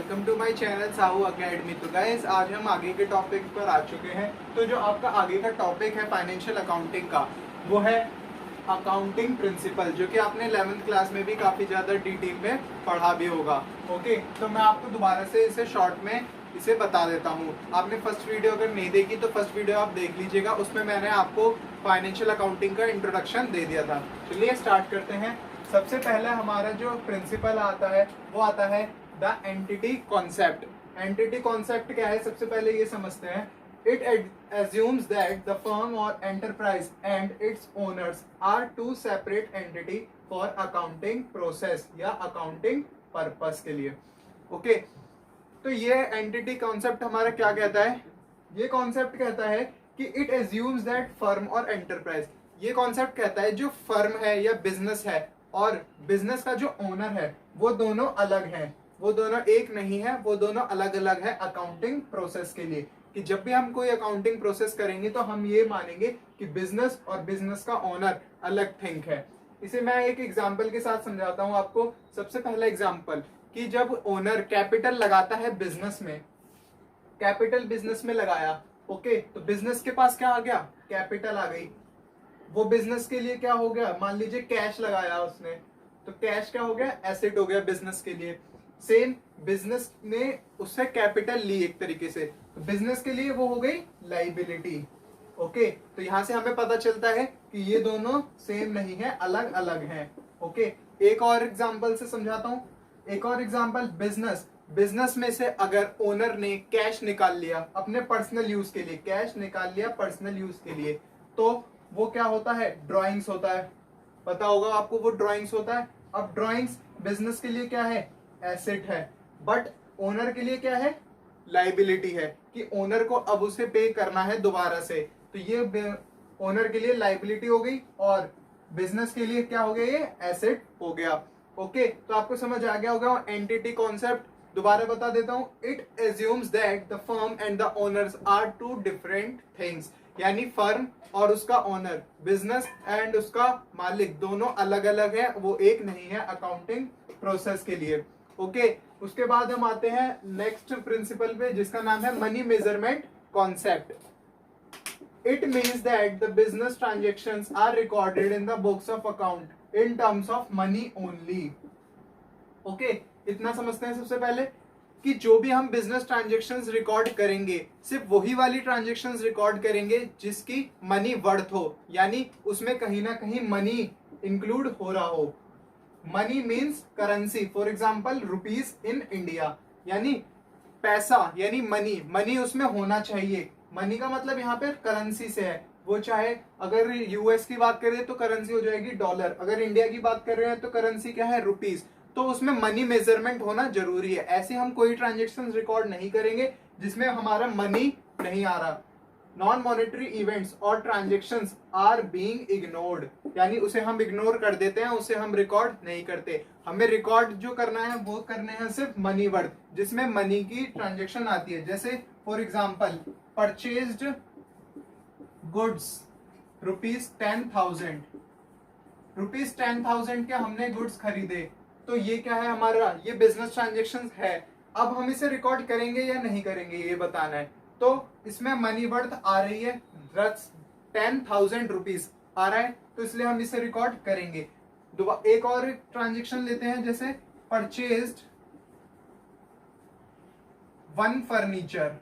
Welcome to my channel Sahu academy. तो guys आज हम आगे के टॉपिक पर आ चुके हैं। तो जो आपका आगे का टॉपिक है फाइनेंशियल अकाउंटिंग का, वो है अकाउंटिंग प्रिंसिपल, जो कि आपने 11th क्लास में भी काफ़ी ज़्यादा डिटेल में पढ़ा भी होगा। ओके, तो मैं आपको दोबारा से इसे शॉर्ट में इसे बता देता हूँ। आपने फर्स्ट वीडियो अगर नहीं देखी तो फर्स्ट वीडियो आप देख लीजिएगा, उसमें मैंने आपको फाइनेंशियल अकाउंटिंग का इंट्रोडक्शन दे दिया था। चलिए स्टार्ट करते हैं। सबसे पहले हमारा जो प्रिंसिपल आता है वो आता है the entity concept. Entity concept क्या है, सबसे पहले ये समझते हैं। It assumes that the firm or enterprise and its owners are two separate entity for accounting process या accounting purpose के लिए। ओके, तो ये एंटिटी कॉन्सेप्ट हमारा क्या कहता है? ये कॉन्सेप्ट कहता है कि इट एज्यूम्स दैट फर्म और एंटरप्राइज, ये कॉन्सेप्ट कहता है जो फर्म है या बिजनेस है और बिजनेस का जो ओनर है वो दोनों अलग हैं, वो दोनों एक नहीं है, वो दोनों अलग अलग है अकाउंटिंग प्रोसेस के लिए। कि जब भी हम कोई अकाउंटिंग प्रोसेस करेंगे तो हम ये मानेंगे कि बिजनेस और बिजनेस का ओनर अलग थिंक है। इसे मैं एक एग्जांपल के साथ समझाता हूं आपको। सबसे पहला एग्जांपल कि जब ओनर कैपिटल लगाता है बिजनेस में, कैपिटल बिजनेस में लगाया, ओके, तो बिजनेस के पास क्या आ गया? कैपिटल आ गई। वो बिजनेस के लिए क्या हो गया? मान लीजिए कैश लगाया उसने, तो कैश क्या हो गया? एसेट हो गया बिजनेस के लिए। सेम बिजनेस ने उससे कैपिटल ली एक तरीके से, तो बिजनेस के लिए वो हो गई लाइबिलिटी। ओके, तो यहां से हमें पता चलता है कि ये दोनों सेम नहीं है, अलग अलग हैं। ओके, एक और एग्जांपल से समझाता हूं। एक और एग्जांपल, बिजनेस, बिजनेस में से अगर ओनर ने कैश निकाल लिया अपने पर्सनल यूज के लिए, कैश निकाल लिया पर्सनल यूज के लिए, तो वो क्या होता है? ड्राइंग्स होता है। पता होगा आपको वो ड्राइंग्स होता है। अब ड्राइंग्स बिजनेस के लिए क्या है? एसेट है, बट ओनर के लिए क्या है? लाइबिलिटी है, कि ओनर को अब उसे पे करना है दोबारा से। तो ये ओनर के लिए लाइबिलिटी हो गई और बिजनेस के लिए क्या हो गया? ये एसेट हो गया। ओके, तो आपको समझ आ गया होगा एंटिटी कॉन्सेप्ट। दोबारा बता देता हूं। It assumes that the firm and the owners are two different things, यानी फर्म और उसका ओनर, बिजनेस एंड उसका मालिक दोनों अलग अलग है, वो एक नहीं है अकाउंटिंग प्रोसेस के लिए। ओके, उसके बाद हम आते हैं नेक्स्ट प्रिंसिपल पे, जिसका नाम है money measurement concept. It means that the business transactions are recorded in the books of account in terms of money only. Okay, इतना समझते हैं सबसे पहले कि जो भी हम बिजनेस ट्रांजेक्शन्स रिकॉर्ड करेंगे सिर्फ वही वाली ट्रांजेक्शन्स रिकॉर्ड करेंगे जिसकी मनी वर्थ हो, यानी उसमें कहीं ना कहीं मनी इंक्लूड हो रहा हो। Money means currency, for example rupees in India, यानी पैसा यानी मनी, मनी उसमें होना चाहिए। मनी का मतलब यहाँ पे करेंसी से है, वो चाहे अगर यूएस की बात करें तो करेंसी हो जाएगी डॉलर, अगर इंडिया की बात कर रहे हैं तो करेंसी क्या है? रुपीज। तो उसमें मनी मेजरमेंट होना जरूरी है। ऐसे हम कोई ट्रांजेक्शन रिकॉर्ड नहीं करेंगे जिसमें हमारा मनी नहीं आ रहा। नॉन मॉनेटरी इवेंट्स और ट्रांजेक्शन्स आर बीइंग इग्नोर्ड, यानी उसे हम इग्नोर कर देते हैं, उसे हम रिकॉर्ड नहीं करते। हमें रिकॉर्ड जो करना है वो करने हैं सिर्फ मनी वर्थ, जिसमें मनी की ट्रांजेक्शन आती है। जैसे फॉर एग्जाम्पल परचेज्ड गुड्स ₹10,000, ₹10,000 के हमने गुड्स खरीदे, तो ये क्या है हमारा? ये बिजनेस ट्रांजेक्शन है। अब हम इसे रिकॉर्ड करेंगे या नहीं करेंगे ये बताना है। तो इसमें मनी वर्थ आ रही है, 10,000 रुपीज आ रहा है, तो इसलिए हम इसे रिकॉर्ड करेंगे। एक और ट्रांजेक्शन लेते हैं, जैसे परचेज्ड वन फर्नीचर,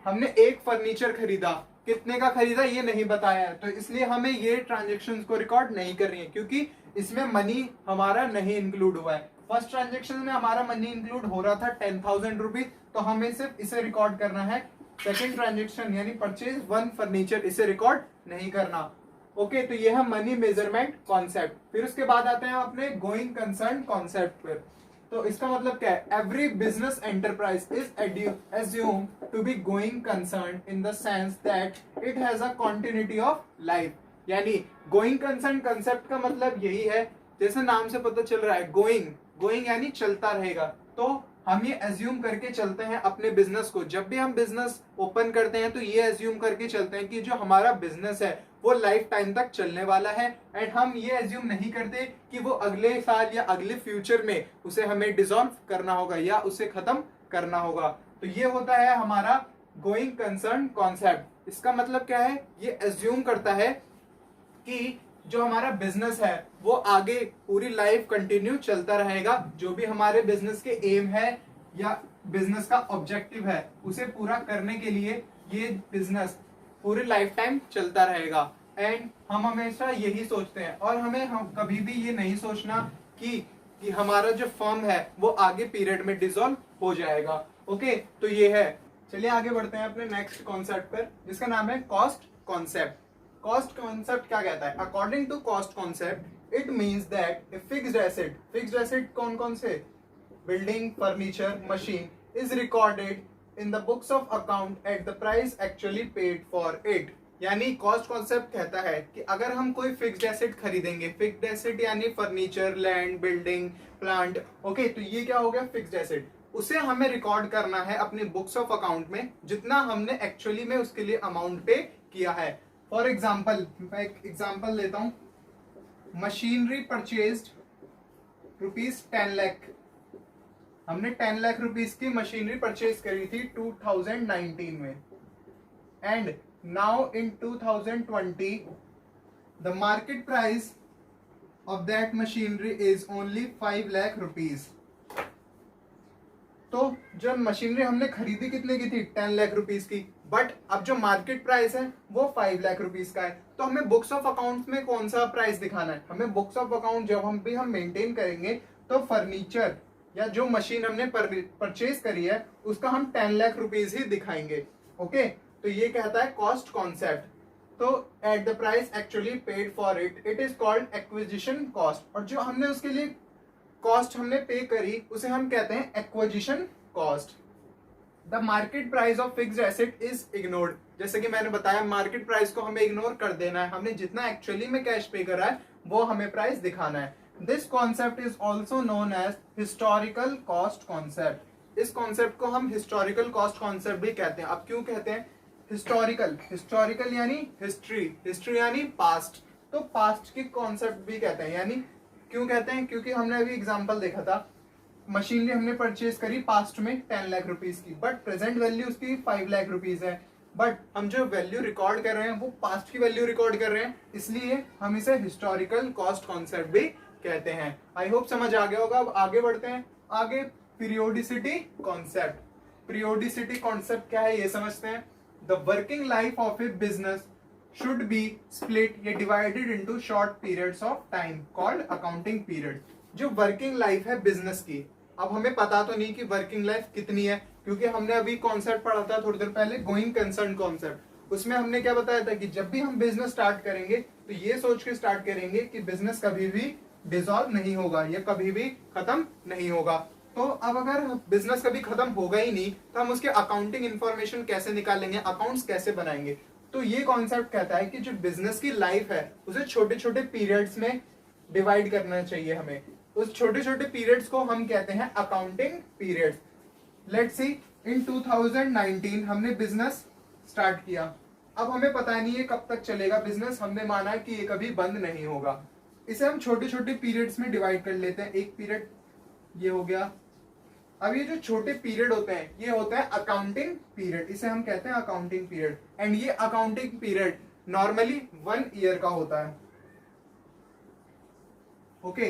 हमने एक फर्नीचर खरीदा, कितने का खरीदा ये नहीं बताया है, तो इसलिए हमें ये ट्रांजेक्शन्स को रिकॉर्ड नहीं करनी है, क्योंकि इसमें मनी हमारा नहीं इंक्लूड हुआ है। फर्स्ट ट्रांजेक्शन में हमारा मनी इंक्लूड हो रहा था 10,000 रुपीज, तो हमें सिर्फ इसे रिकॉर्ड करना है। सेकेंड ट्रांजेक्शन यानी परचेज वन फर्नीचर, इसे रिकॉर्ड नहीं करना। ओके, तो ये है मनी मेजरमेंट कॉन्सेप्ट। फिर उसके बाद आते हैं अपने गोइंग कंसर्न कॉन्सेप्ट पर। तो इसका मतलब क्या है? Every business enterprise is assume to be going concern in the sense that it has a continuity of life, यानी गोइंग कंसर्न कंसेप्ट का मतलब यही है, जैसे नाम से पता चल रहा है गोइंग, गोइंग यानी चलता रहेगा, तो हम ये एज्यूम करके चलते हैं अपने बिजनेस को, जब भी हम बिजनेस ओपन करते हैं तो ये एज्यूम करके चलते हैं कि जो हमारा बिजनेस है वो लाइफ टाइम तक चलने वाला है। एंड हम ये एज्यूम नहीं करते कि वो अगले साल या अगले फ्यूचर में उसे हमें डिसॉल्व करना होगा या उसे खत्म करना होगा। तो ये होता है हमारा गोइंग कंसर्न कॉन्सेप्ट। इसका मतलब क्या है, ये एज्यूम करता है कि जो हमारा बिजनेस है वो आगे पूरी लाइफ कंटिन्यू चलता रहेगा, जो भी हमारे बिजनेस के एम है या बिजनेस का ऑब्जेक्टिव है उसे पूरा करने के लिए ये बिजनेस पूरी लाइफ टाइम चलता रहेगा। एंड हम हमेशा यही सोचते हैं, और हम कभी भी ये नहीं सोचना कि हमारा जो फर्म है वो आगे पीरियड में डिसॉल्व हो जाएगा। ओके, तो ये है। चलिए आगे बढ़ते हैं अपने नेक्स्ट कॉन्सेप्ट पर, जिसका नाम है कॉस्ट कॉन्सेप्ट। कॉस्ट कॉन्सेप्ट क्या कहता है? According to cost concept it means that a fixed asset, fixed asset कौन कौन से? Building, furniture, machine is recorded in the books of account at the price actually paid for it. यानी cost concept कहता है कि अगर हम कोई फिक्स्ड एसेट खरीदेंगे, फिक्स्ड एसेट यानी furniture, land, building, plant, okay, तो ये क्या हो गया? Fixed asset. उसे हमें रिकॉर्ड करना है अपनी बुक्स ऑफ अकाउंट में, जितना हमने एक्चुअली में उसके लिए अमाउंट पे किया है। फॉर एग्जाम्पल, मैं एक एग्जाम्पल लेता हूं, मशीनरी परचेज्ड ₹10 लाख। हमने 10 लाख रुपीस की मशीनरी परचेज करी थी 2019 में, and now in 2020 the market price of that machinery is only 5 lakh rupees. तो जब मशीनरी हमने खरीदी कितने की थी? 10 लाख रुपीस की, बट अब जो मार्केट प्राइस है वो 5 लाख रुपीस का है। तो हमें बुक्स ऑफ अकाउंट में कौन सा प्राइस दिखाना है? हमें बुक्स ऑफ अकाउंट जब हम मेंटेन करेंगे तो फर्नीचर या जो मशीन हमने परचेज करी है उसका हम 10 लाख रुपीस ही दिखाएंगे। ओके, तो ये कहता है कॉस्ट कॉन्सेप्ट। तो eight the price actually paid for it, it is called acquisition cost. और जो हमने उसके लिए कॉस्ट हमने पे करी उसे हम कहते हैं acquisition cost. The market price of fixed asset is ignored. जैसे कि मैंने बताया, मार्केट प्राइस को हमें इग्नोर कर देना है, हमने जितना एक्चुअली में कैश पे करा है वो हमें प्राइस दिखाना है। This concept is also known as historical cost concept. इस कॉन्सेप्ट को हम हिस्टोरिकल कॉस्ट कॉन्सेप्ट भी कहते हैं। अब क्यों कहते हैं हिस्टोरिकल? हिस्टोरिकल यानी हिस्ट्री, हिस्ट्री यानी पास्ट, तो पास्ट की कॉन्सेप्ट भी कहते हैं। यानी क्यों कहते हैं? क्योंकि हमने अभी एग्जांपल देखा था, मशीनरी हमने परचेज करी पास्ट में 10 लाख रुपीस की, बट प्रेजेंट वैल्यू उसकी 5 लाख रुपीस है, बट हम जो वैल्यू रिकॉर्ड कर रहे हैं वो पास्ट की वैल्यू रिकॉर्ड कर रहे हैं, इसलिए हम इसे हिस्टोरिकल कॉस्ट कॉन्सेप्ट भी कहते हैं। आई होप समझ आ गया होगा। अब आगे बढ़ते हैं। आगे पीरियोडिसिटी कॉन्सेप्ट। पीरियोडिसिटी कॉन्सेप्ट क्या है ये समझते हैं। The working life of a business should be split या divided into short periods of time called accounting period। जो वर्किंग लाइफ है बिजनेस की, अब हमें पता तो नहीं कि वर्किंग लाइफ कितनी है, क्योंकि हमने अभी कॉन्सेप्ट पढ़ा था थोड़ी देर पहले, गोइंग कंसर्न कॉन्सेप्ट। उसमें हमने क्या बताया था कि जब भी हम बिजनेस स्टार्ट करेंगे तो ये सोच के स्टार्ट करेंगे कि बिजनेस कभी भी डिसॉल्व नहीं होगा या कभी भी खत्म नहीं होगा। तो अब अगर बिजनेस कभी खत्म होगा ही नहीं तो हम उसके अकाउंटिंग इंफॉर्मेशन कैसे निकालेंगे, अकाउंट्स कैसे बनाएंगे? तो ये कॉन्सेप्ट कहता है कि जो बिजनेस की लाइफ है उसे छोटे छोटे पीरियड्स में डिवाइड करना चाहिए हमें। उस छोटे छोटे पीरियड्स को हम कहते हैं अकाउंटिंग पीरियड्स। लेट्स सी, इन 2019 हमने बिजनेस स्टार्ट किया। अब हमें पता नहीं है कब तक चलेगा बिजनेस, हमने माना कि ये कभी बंद नहीं होगा। इसे हम छोटे छोटे पीरियड्स में डिवाइड कर लेते हैं। एक पीरियड ये हो गया। अब ये जो छोटे पीरियड होते हैं ये होता है अकाउंटिंग पीरियड, इसे हम कहते हैं अकाउंटिंग पीरियड। एंड ये अकाउंटिंग पीरियड नॉर्मली 1 ईयर का होता है। Okay,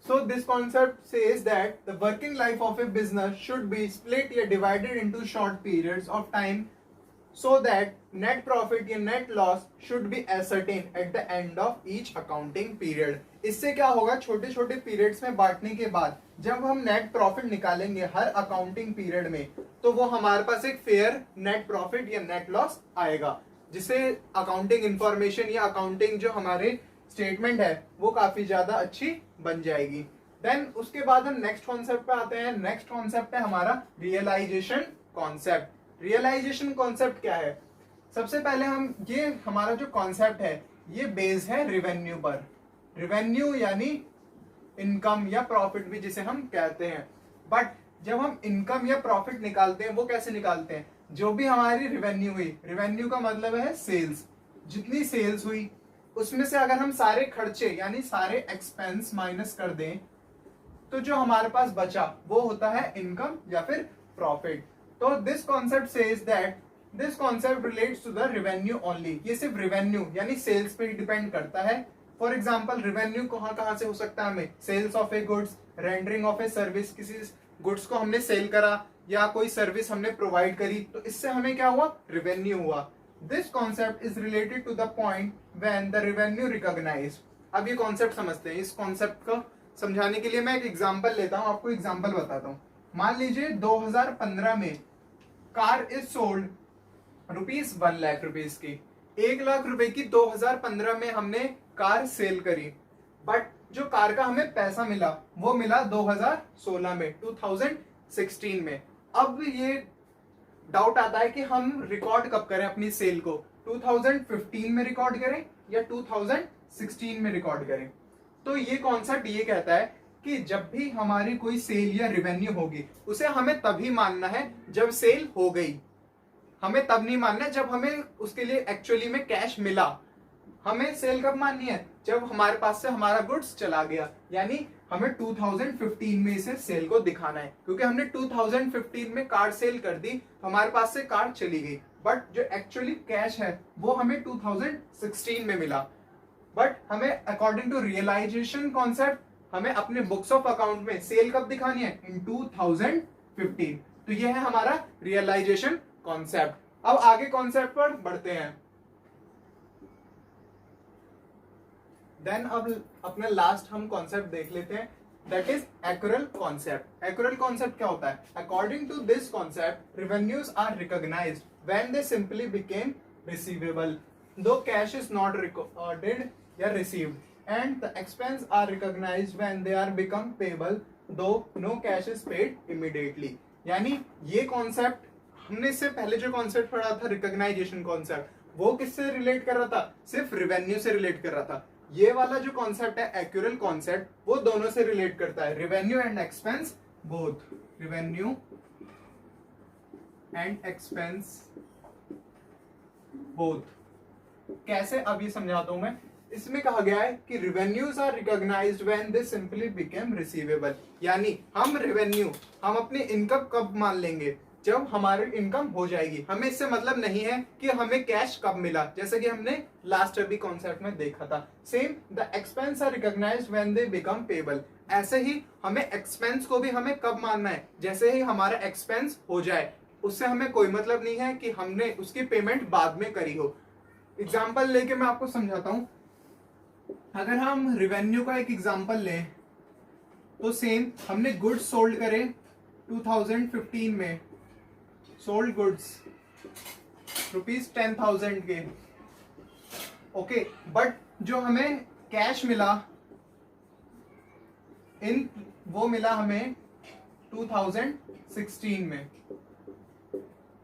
so this concept says that the working life of a business should be split या divided into short periods of time so that net profit या net loss should be ascertained at the end of each accounting period। इससे क्या होगा, छोटे छोटे periods में बांटने के बाद जब हम नेट प्रॉफिट निकालेंगे हर अकाउंटिंग पीरियड में, तो वो हमारे पास एक फेयर नेट प्रॉफिट या नेट लॉस आएगा, जिससे अकाउंटिंग इंफॉर्मेशन या अकाउंटिंग जो हमारे स्टेटमेंट है वो काफी ज्यादा अच्छी बन जाएगी। देन उसके बाद हम नेक्स्ट कॉन्सेप्ट पे आते हैं। नेक्स्ट कॉन्सेप्ट है हमारा रियलाइजेशन कॉन्सेप्ट। रियलाइजेशन कॉन्सेप्ट क्या है? सबसे पहले हम ये हमारा जो कॉन्सेप्ट है ये बेस है रिवेन्यू पर। रिवेन्यू यानी इनकम या प्रॉफिट भी जिसे हम कहते हैं। बट जब हम इनकम या प्रॉफिट निकालते हैं वो कैसे निकालते हैं, जो भी हमारी रेवेन्यू हुई, रेवेन्यू का मतलब है सेल्स, जितनी सेल्स हुई उसमें से अगर हम सारे खर्चे यानी सारे एक्सपेंस माइनस कर दें तो जो हमारे पास बचा वो होता है इनकम या फिर प्रॉफिट। तो this concept says that this concept relates to the revenue only, ये सिर्फ रेवेन्यू यानी सेल्स पे डिपेंड करता है। फॉर एग्जाम्पल रेवेन्यू कहाँ से हो सकता है, हमें sales of a goods, rendering of a service, किसी गुड्स को हमने सेल करा या कोई सर्विस हमने प्रोवाइड करी तो इससे हमें क्या हुआ, रेवेन्यू हुआ। This concept is related to the point when the revenue recognised. अब ये कॉन्सेप्ट समझते हैं, इस कॉन्सेप्ट को समझाने के लिए मैं एक एग्जांपल लेता हूं, आपको एग्जांपल बताता हूं। मान लीजिए 2015 में कार इज सोल्ड ₹1 लाख की, 1 लाख रुपए की 2015 में हमने कार सेल करी, बट जो कार का हमें पैसा मिला वो मिला 2016 में, 2016 में। अब ये डाउट आता है कि हम रिकॉर्ड कब करें अपनी सेल को, 2015 में रिकॉर्ड करें या 2016 में रिकॉर्ड करें। तो ये कॉन्सेप्ट ये कहता है कि जब भी हमारी कोई सेल या रेवेन्यू होगी उसे हमें तभी मानना है जब सेल हो गई, हमें तब नहीं मानना है जब हमें उसके लिए एक्चुअली में कैश मिला। हमें सेल कब माननी है, जब हमारे पास से हमारा गुड्स चला गया, यानी हमें 2015 में इसे सेल को दिखाना है, क्योंकि हमने 2015 में कार सेल कर दी, हमारे पास से कार चली गई, बट जो एक्चुअली कैश है वो हमें 2016 में मिला। बट हमें अकॉर्डिंग टू रियलाइजेशन कॉन्सेप्ट हमें अपने बुक्स ऑफ अकाउंट में सेल कब दिखानी है, इन 2015। तो ये है हमारा रियलाइजेशन कॉन्सेप्ट। अब आगे कॉन्सेप्ट पर बढ़ते हैं। देन अब अपना लास्ट हम कॉन्सेप्ट देख लेते हैं, that is accrual concept. Accrual concept क्या होता है, according to this concept revenues are recognised when they simply became receivable though cash is not recorded या received, and the expense are recognised when they are become payable though no cash is paid immediately. यानी ये concept हमने इससे पहले जो concept पढ़ा था recognition concept, वो किससे रिलेट कर रहा था, सिर्फ रेवेन्यू से रिलेट कर रहा था। ये वाला जो कॉन्सेप्ट है एक्यूरल कॉन्सेप्ट, वो दोनों से रिलेट करता है, revenue and expense both, revenue and expense both. कैसे, अब ये समझाता हूं मैं। इसमें कहा गया है कि revenues are recognised when they simply became receivable, यानी हम रेवेन्यू, हम अपनी इनकम कब मान लेंगे, जब हमारी इनकम हो जाएगी। हमें इससे मतलब नहीं है कि हमें कैश कब मिला, जैसे कि हमने लास्ट अभी कॉन्सेप्ट में देखा था। Same the expense are recognised when they become payable, ऐसे ही हमें एक्सपेंस को भी हमें कब मानना है, जैसे ही हमारा एक्सपेंस हो जाए। उससे हमें कोई मतलब नहीं है कि हमने उसकी पेमेंट बाद में करी हो। एग्जाम्पल लेके मैं आपको समझाता हूं। अगर हम रेवेन्यू का एक एग्जाम्पल लें तो सेम हमने गुड्स सोल्ड करे 2015 में, सोल्ड गुड्स ₹10,000 के, ओके, बट जो हमें कैश मिला इन वो मिला हमें 2016 में।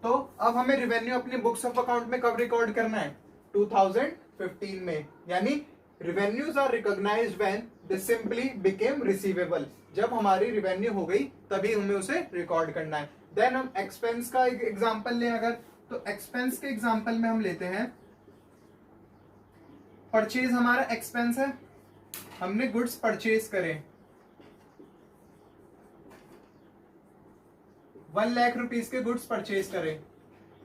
तो अब हमें रेवेन्यू अपने बुक्स ऑफ अकाउंट में कब रिकॉर्ड करना है, 2015 में। यानी revenues are recognised when they simply became receivable, जब हमारी रेवेन्यू हो गई तभी हमें उसे रिकॉर्ड करना है। देन हम एक्सपेंस का एक एग्जांपल लें अगर, तो एक्सपेंस के एग्जांपल में हम लेते हैं परचेज, हमारा एक्सपेंस है, हमने गुड्स परचेज करे 1 लाख रुपीस के गुड्स परचेज करे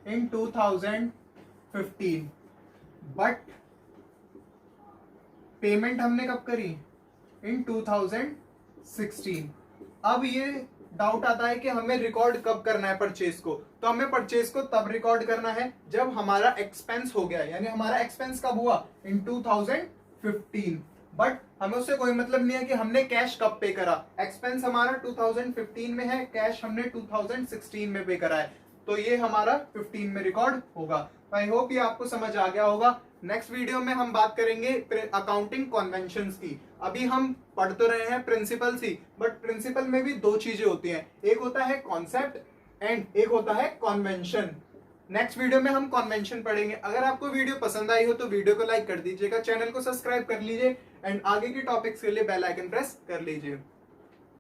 इन 2015, बट पेमेंट हमने कब करी, इन 2016। अब ये डाउट आता है कि हमें रिकॉर्ड कब करना है परचेज को, तो हमें परचेज को तब रिकॉर्ड करना है जब हमारा एक्सपेंस हो गया, यानी हमारा एक्सपेंस कब हुआ, इन 2015। बट हमें उससे कोई मतलब नहीं है कि हमने कैश कब पे करा, एक्सपेंस हमारा 2015 में है, कैश हमने 2016 में पे करा है, तो ये हमारा 15 में रिकॉर्ड होगा। आई होप ये आपको समझ आ गया होगा। नेक्स्ट वीडियो में हम बात करेंगे अकाउंटिंग कन्वेंशंस की। अभी हम पढ़ तो रहे हैं प्रिंसिपल्स ही, बट प्रिंसिपल में भी दो चीजें होती हैं, एक होता है कॉन्सेप्ट एंड एक होता है कन्वेंशन। नेक्स्ट वीडियो में हम कन्वेंशन पढ़ेंगे। अगर आपको वीडियो पसंद आई हो तो वीडियो को लाइक कर दीजिएगा, चैनल को सब्सक्राइब कर लीजिए एंड आगे के टॉपिक्स के लिए बेल आइकन प्रेस कर लीजिए।